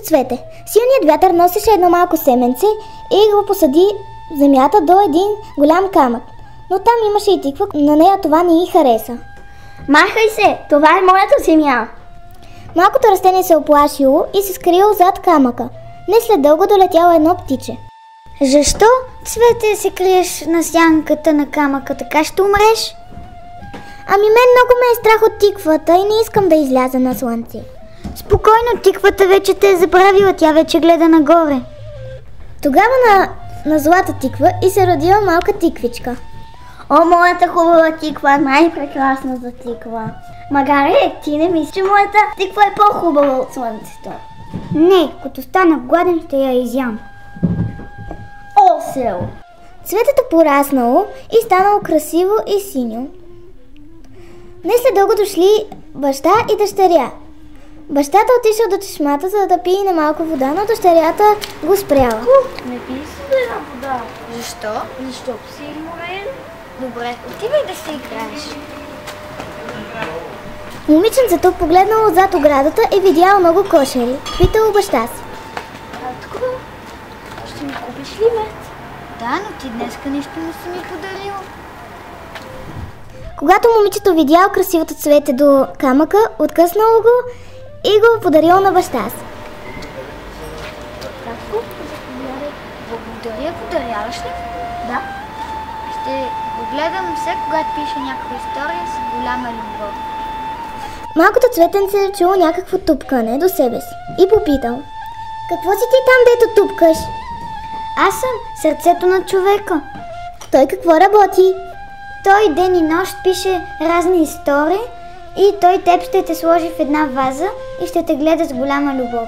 цвете. Силният вятър носеше едно малко семенце и го посади в земята до един голям камък. Но там имаше и тиква, на нея това не й хареса. Махай се, това е моята земя. Малкото растение се оплашило и се скрило зад камъка. Не след дълго долетяло едно птиче. Защо, Цвете, се криеш на сянката на камъка, така ще умреш? Ами мен много ме е страх от тиквата и не искам да изляза на слънце. Спокойно, тиквата вече те е забравила, тя вече гледа нагоре. Тогава на злата тиква и се родила малка тиквичка. О, моята хубава тиква, най-прекрасна за тиква. Магаре, ти не мислиш, че моята тиква е по-хубава от слънцето? Не, като стана гладен, ще я изям. Осел! Цветето пораснало и станало красиво и синьо. Не след дълго дошли баща и дъщеря. Бащата отишъл до чешмата, за да пие немалко вода, но дъщерята го спряла. Не пий си една вода. Защо? Защото си уморен. Добре, отивай да си играеш. Момиченцето погледнало зад оградата и видяло много кошери. Питало баща си. Татко, ще ми купиш ли мед? Да, но ти днеска нищо не си ми подарил. Когато момичето видяло красивото цвете до камъка, откъснало го и го подарило на баща си. Татко, заповядай. Благодаря, подаряваш ли? Да. Ще го гледам все, когато пише някаква история с голяма любов. Малкото цветенце чуло някакво тупкане до себе си и попитал. Какво си ти там, дето тупкаш? Аз съм сърцето на човека. Той какво работи? Той ден и нощ пише разни истории и той теб ще те сложи в една ваза и ще те гледа с голяма любов.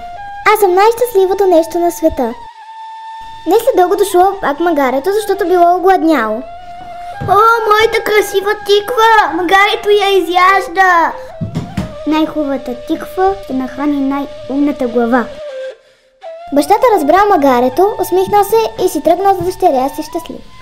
Аз съм най-щастливото нещо на света. Не след дълго дошло пак магарето, защото било огладняло. О, моята красива тиква! Магарето я изяжда! Най-хубавата тиква ще нахрани най-умната глава. Бащата разбрал магарето, усмихнал се и си тръгнал за дъщеря си щастлив.